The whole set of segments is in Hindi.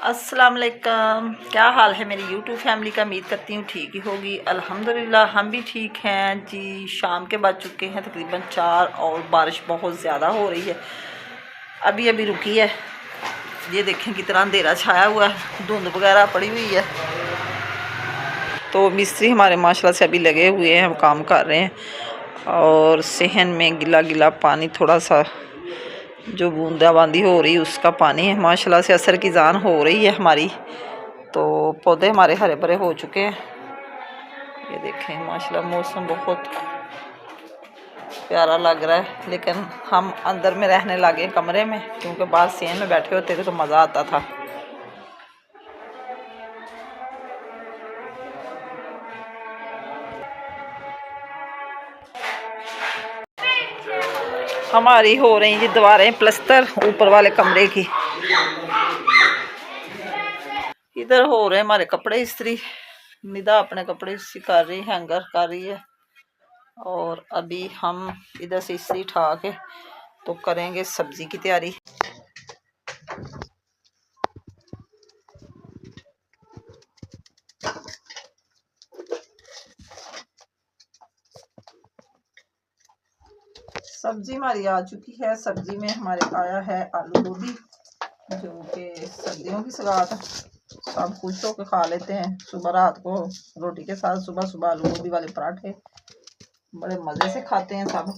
अस्सलाम वालेकुम। क्या हाल है मेरी यूट्यूब फैमिली का। उम्मीद करती हूँ ठीक ही होगी। अल्हम्दुलिल्लाह हम भी ठीक हैं जी। शाम के बज चुके हैं तकरीबन 4 और बारिश बहुत ज़्यादा हो रही है। अभी अभी रुकी है। ये देखें कितना अंधेरा छाया हुआ है, धुंध वगैरह पड़ी हुई है। तो मिस्त्री हमारे माशाल्लाह से अभी लगे हुए हैं, हम काम कर रहे हैं। और सहन में गिला गिला पानी, थोड़ा सा जो बूंदाबांदी हो रही उसका पानी है। माशाल्लाह से असर की जान हो रही है हमारी। तो पौधे हमारे हरे भरे हो चुके हैं। ये देखें माशाल्लाह मौसम बहुत प्यारा लग रहा है। लेकिन हम अंदर में रहने लगे कमरे में, क्योंकि बाहर सेन में बैठे होते थे तो मज़ा आता था। हमारी हो रही जी दीवारें प्लस्तर ऊपर वाले कमरे की। इधर हो रहे हमारे कपड़े इस्त्री। निदा अपने कपड़े इस्त्री कर रही, हैंगर कर रही है। और अभी हम इधर से इस्त्री उठा के तो करेंगे सब्जी की तैयारी। सब्जी हमारी आ चुकी है। सब्जी में हमारे आया है आलू गोभी, जो कि सर्दियों की सलाद सब खुश होकर खा लेते हैं। सुबह रात को रोटी के साथ सुबह सुबह आलू गोभी वाले पराठे बड़े मज़े से खाते हैं सब।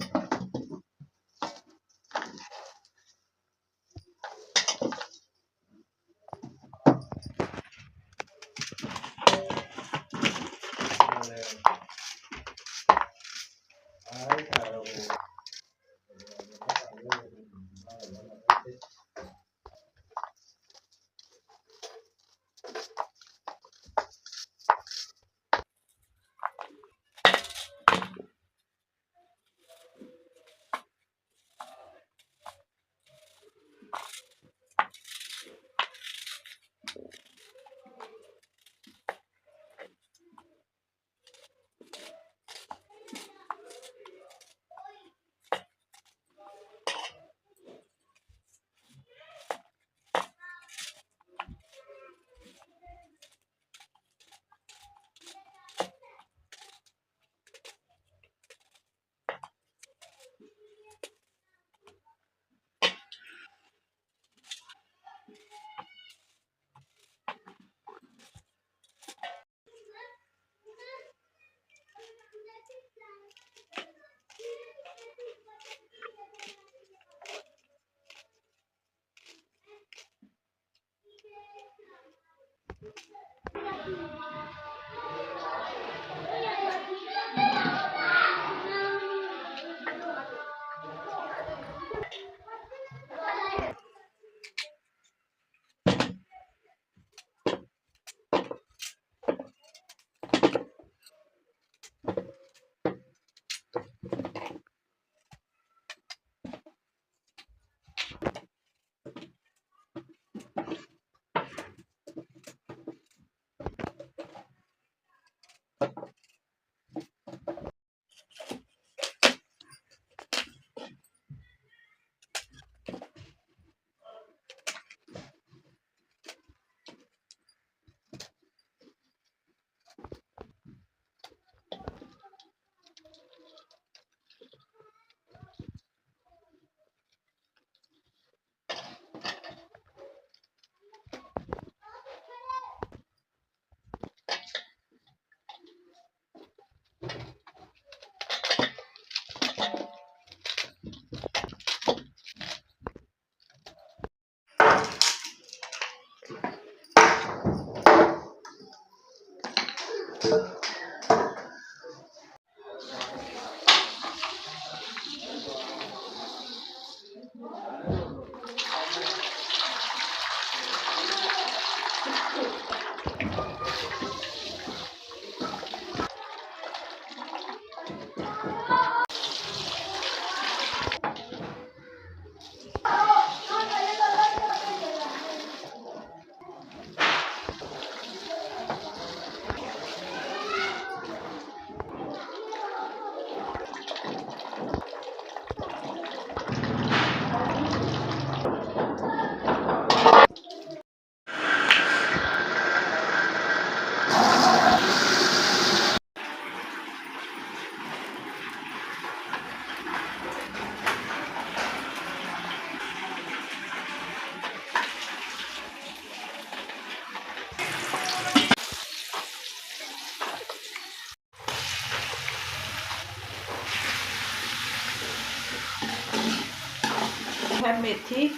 है मेथी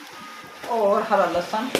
और हरा लहसुन।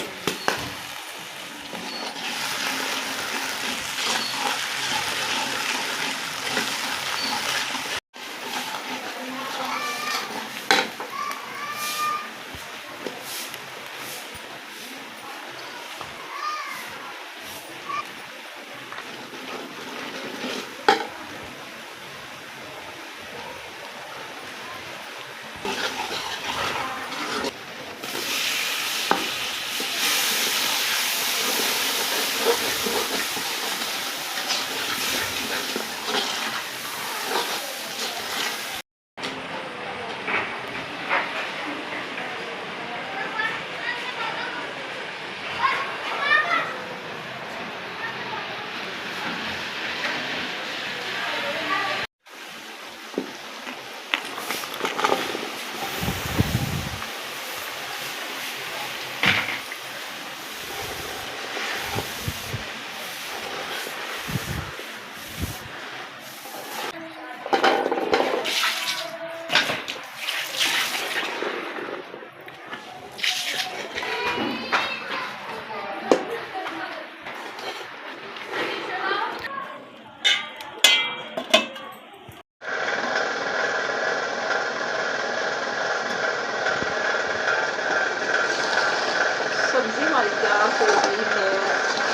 सब्जी हमारी तैयार हो गई है।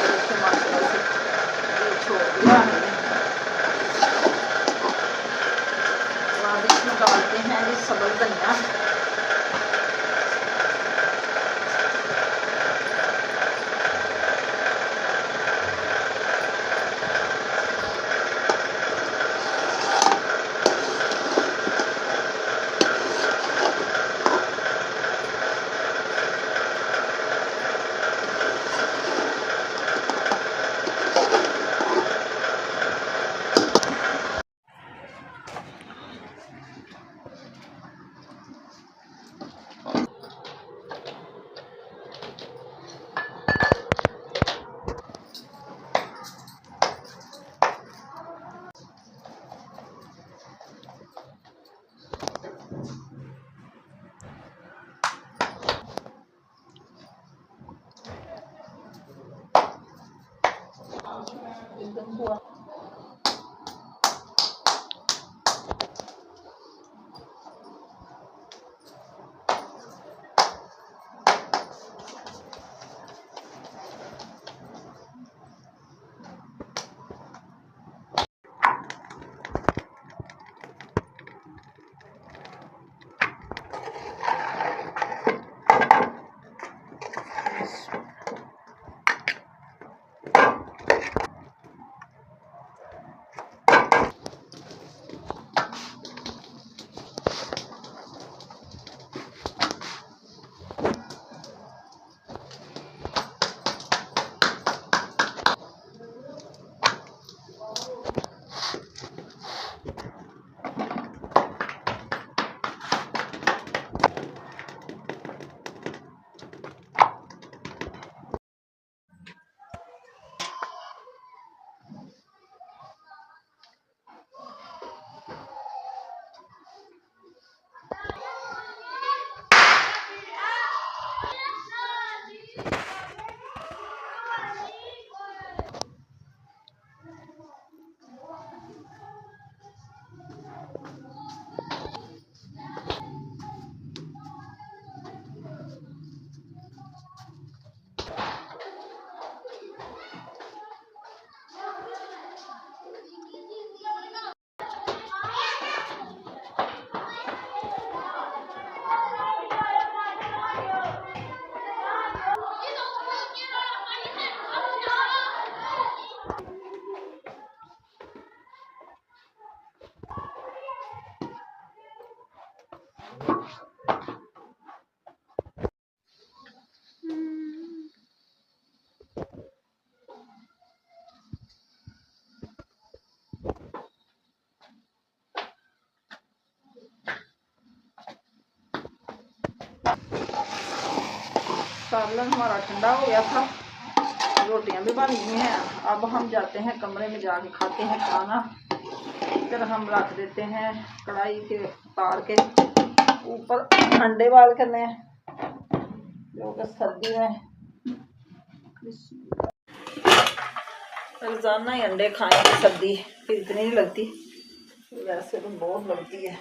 देखिए माशाल्लाह से ये छोड़ दिया है। अब इसमें डालते हैं ये सब्ज़ धनिया। एकदम हुआ सालन हमारा ठंडा हो गया था। रोटियां भी बन गई हैं। अब हम जाते हैं कमरे में, जाके खाते हैं खाना। फिर हम रख देते हैं कढ़ाई के उतार के ऊपर अंडे बाल करने हैं। क्योंकि सर्दी में रोजाना ही अंडे खाएं तो सर्दी फिर इतनी नहीं लगती, वैसे तो बहुत लगती है।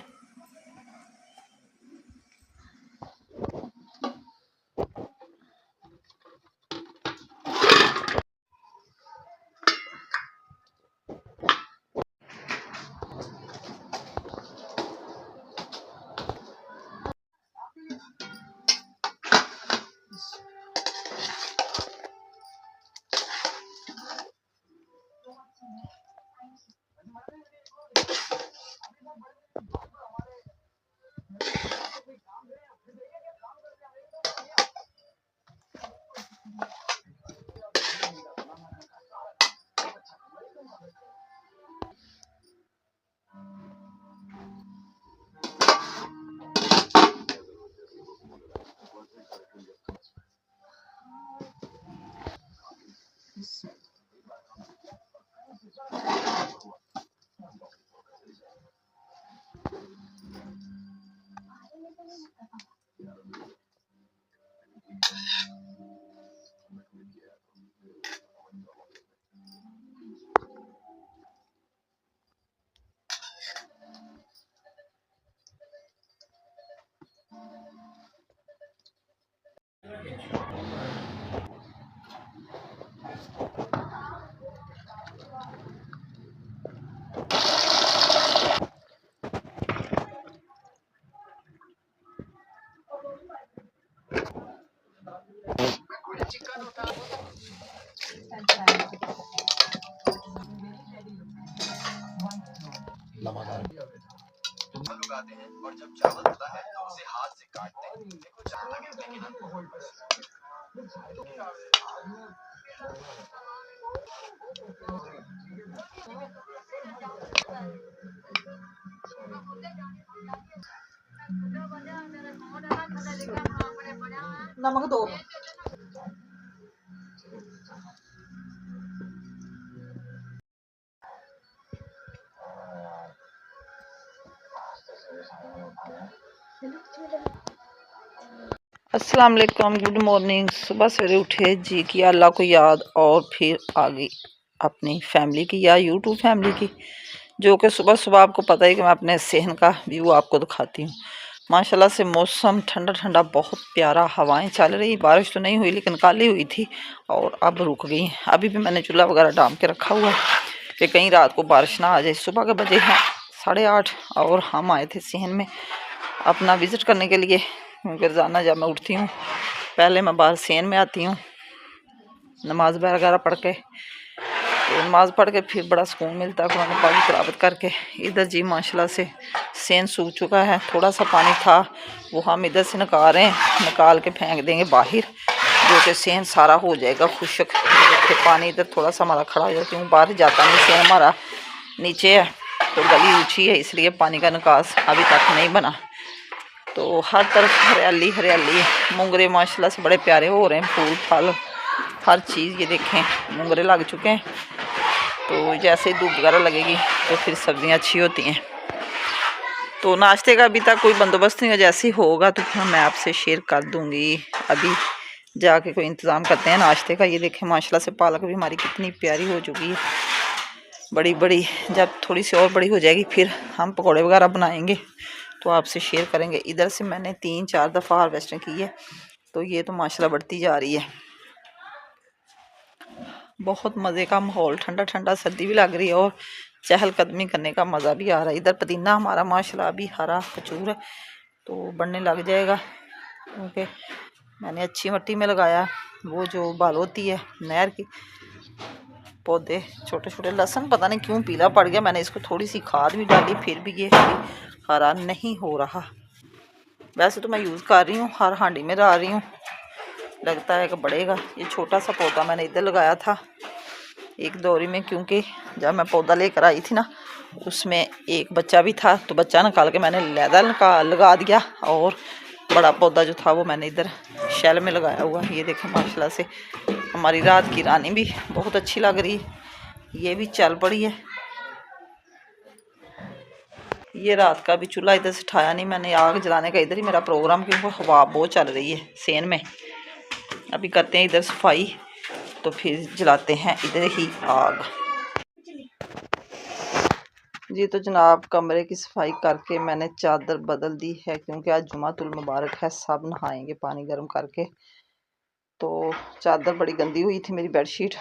उगाते हैं और जब चावल होता है तो उसे हाथ से काटते हैं। देखो चावल लगे लेकिन नमक दो। अस्सलाम वालेकुम, गुड मॉर्निंग। सुबह सवेरे उठे जी, किया अल्लाह को याद और फिर आ गई अपनी फैमिली की या यूट्यूब फैमिली की, जो कि सुबह सुबह आपको पता है कि मैं अपने सेहन का व्यू आपको दिखाती हूँ। माशाल्लाह से मौसम ठंडा ठंडा, बहुत प्यारा, हवाएं चल रही। बारिश तो नहीं हुई लेकिन काली हुई थी और अब रुक गई। अभी भी मैंने चूल्हा वगैरह डाम के रखा हुआ है कि कहीं रात को बारिश ना आ जाए। सुबह के बजे हैं 8:30 और हम आए थे सेहन में अपना विज़िट करने के लिए, क्योंकि रोज़ाना जब मैं उठती हूँ पहले मैं बाहर सेहन में आती हूँ नमाज वगैरह पढ़ के। तो नमाज़ पढ़ के फिर बड़ा सुकून मिलता है कुरान पाक की तिलावत करके। इधर जी माशाल्लाह से सेहन सूख चुका है, थोड़ा सा पानी था वो हम इधर से निकाल रहे हैं, निकाल के फेंक देंगे बाहर, जो कि सेहन सारा हो जाएगा खुशक। फिर पानी इधर थोड़ा सा हमारा खड़ा हो जाता है, बाहर जाता नहीं, सेहन हमारा नीचे है तो गली ऊँची है, इसलिए पानी का निकास अभी तक नहीं बना। तो हर तरफ हरियाली हरियाली है। मोंगरे माशाल्लाह से बड़े प्यारे हो रहे हैं, फूल फल हर चीज़। ये देखें मोंगरे लग चुके हैं, तो जैसे धूप वगैरह लगेगी तो फिर सब्जियां अच्छी होती हैं। तो नाश्ते का अभी तक कोई बंदोबस्त नहीं हो, जैसे ही होगा तो फिर मैं आपसे शेयर कर दूँगी। अभी जाके कोई इंतज़ाम करते हैं नाश्ते का। ये देखें माशाल्लाह से पालक भी हमारी कितनी प्यारी हो चुकी है, बड़ी बड़ी। जब थोड़ी सी और बड़ी हो जाएगी फिर हम पकौड़े वगैरह बनाएंगे तो आपसे शेयर करेंगे। इधर से मैंने 3-4 दफ़ा हार्वेस्टिंग की है, तो ये तो माशाल्लाह बढ़ती जा रही है। बहुत मज़े का माहौल, ठंडा ठंडा, सर्दी भी लग रही है और चहलकदमी करने का मज़ा भी आ रहा है। इधर पुदीना हमारा माशाल्लाह अभी हरा खजूर है तो बढ़ने लग जाएगा, क्योंकि मैंने अच्छी मिट्टी में लगाया। वो जो बाल होती है नहर की, पौधे छोटे छोटे। लहसुन पता नहीं क्यों पीला पड़ गया, मैंने इसको थोड़ी सी खाद भी डाली फिर भी ये हरा नहीं हो रहा। वैसे तो मैं यूज़ कर रही हूँ, हर हांडी में डाल रही हूँ, लगता है कि बढ़ेगा। ये छोटा सा पौधा मैंने इधर लगाया था एक दौरी में, क्योंकि जब मैं पौधा लेकर आई थी ना उसमें एक बच्चा भी था, तो बच्चा निकाल के मैंने लैदा लगा दिया और बड़ा पौधा जो था वो मैंने इधर शैल में लगाया हुआ। ये देखें माशाल्लाह से हमारी रात की रानी भी बहुत अच्छी लग रही है, ये भी चल पड़ी है। ये रात का भी चूल्हा इधर से उठाया नहीं मैंने, आग जलाने का इधर ही मेरा प्रोग्राम, क्योंकि हवा बहुत चल रही है सेन में। अभी करते हैं इधर सफाई, तो फिर जलाते हैं इधर ही आग। जी तो जनाब, कमरे की सफाई करके मैंने चादर बदल दी है, क्योंकि आज जुमातुल मुबारक है, सब नहाएंगे पानी गर्म करके। तो चादर बड़ी गंदी हुई थी मेरी बेडशीट,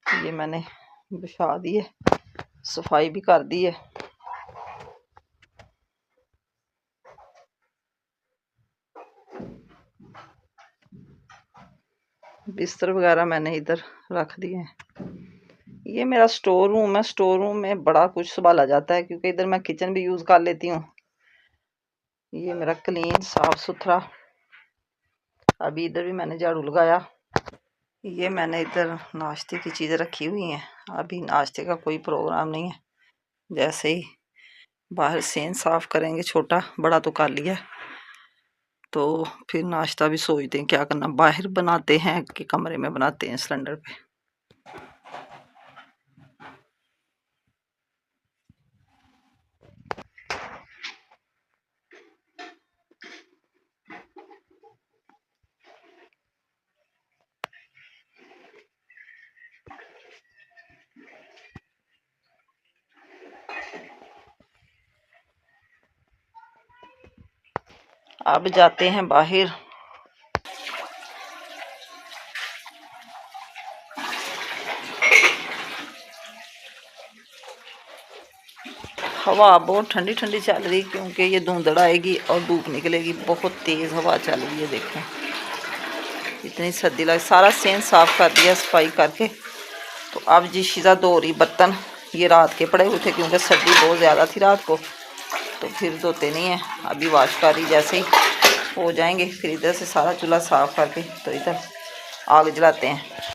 ये मैंने बिछा दी है, सफाई भी कर दी है। बिस्तर वगैरह मैंने इधर रख दिए हैं। ये मेरा स्टोर रूम है, स्टोर रूम में बड़ा कुछ संभाला जाता है, क्योंकि इधर मैं किचन भी यूज़ कर लेती हूँ। ये मेरा क्लीन साफ सुथरा। अभी इधर भी मैंने झाड़ू लगाया। ये मैंने इधर नाश्ते की चीज़ें रखी हुई हैं, अभी नाश्ते का कोई प्रोग्राम नहीं है। जैसे ही बाहर सेन साफ़ करेंगे, छोटा बड़ा तो कर लिया, तो फिर नाश्ता भी सोचते हैं क्या करना, बाहर बनाते हैं कि कमरे में बनाते हैं सिलेंडर पे। अब जाते हैं बाहर। हवा बहुत ठंडी ठंडी चल रही, क्योंकि ये धुंधड़ आएगी और धूप निकलेगी। बहुत तेज़ हवा चल रही है, देखें इतनी सर्दी लग। सारा सेन साफ़ कर दिया सफाई करके। तो अब जी शिजा धो रही बर्तन। ये रात के पड़े हुए थे, क्योंकि सर्दी बहुत ज़्यादा थी रात को, तो फिर धोते नहीं हैं। अभी वाश कर रही, जैसे ही हो जाएंगे फिर इधर से सारा चूल्हा साफ़ करके तो इधर आग जलाते हैं।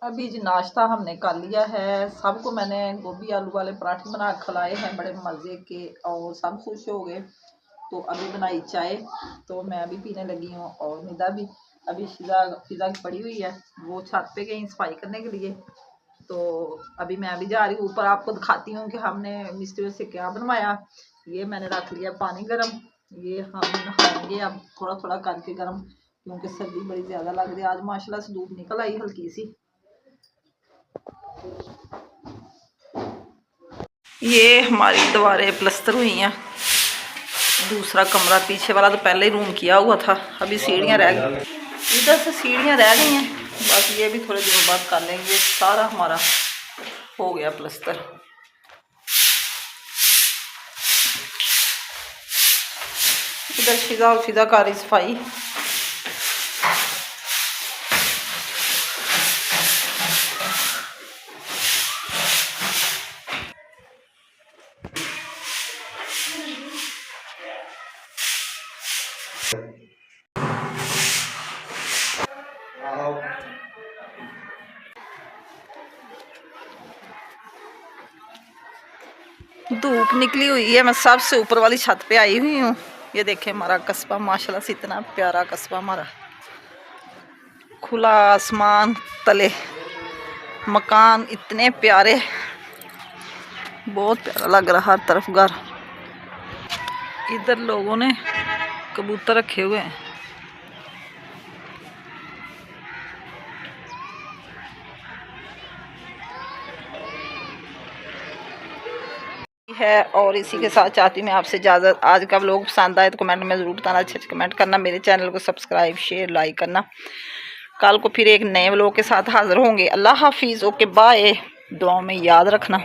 अभी जी नाश्ता हमने कर लिया है। सबको मैंने गोभी आलू वाले पराठे बना खिलाए हैं बड़े मज़े के, और सब खुश हो गए। तो अभी बनाई चाय, तो मैं अभी पीने लगी हूँ। और निदा भी अभी फिजा की पड़ी हुई है, वो छत पे गई सफाई करने के लिए। तो अभी मैं भी जा रही हूँ ऊपर, आपको दिखाती हूँ कि हमने मिस्त्री से क्या बनवाया। ये मैंने रख लिया पानी गर्म, ये हम नहाएंगे अब थोड़ा थोड़ा करके गर्म, क्योंकि सर्दी बड़ी ज़्यादा लग रही है। आज माशाल्लाह से धूप निकल आई हल्की सी। ये हमारी दीवारें प्लस्तर हुई हैं। दूसरा कमरा पीछे वाला तो पहले ही रूम किया हुआ था, अभी सीढ़ियाँ रह गई, इधर से सीढ़ियाँ रह गई हैं, बस ये भी थोड़े दिनों बाद कर लेंगे। सारा हमारा हो गया प्लस्तर। इधर फिजा कर रही सफाई। धूप निकली हुई है, मैं सबसे ऊपर वाली छत पे आई हुई हूँ। ये देखें हमारा कस्बा, माशाल्लाह से इतना प्यारा कस्बा हमारा। खुला आसमान तले मकान इतने प्यारे, बहुत प्यारा लग रहा हर तरफ घर। इधर लोगों ने कबूतर रखे हुए हैं। है और इसी के साथ चाहती हूँ मैं आपसे इजाज़त। आज का व्लॉग पसंद आए तो कमेंट में ज़रूर बताना, अच्छे कमेंट करना, मेरे चैनल को सब्सक्राइब शेयर लाइक करना। कल को फिर एक नए व्लॉग के साथ हाज़िर होंगे। अल्लाह हाफिज़, ओके बाय, दुआओं में याद रखना।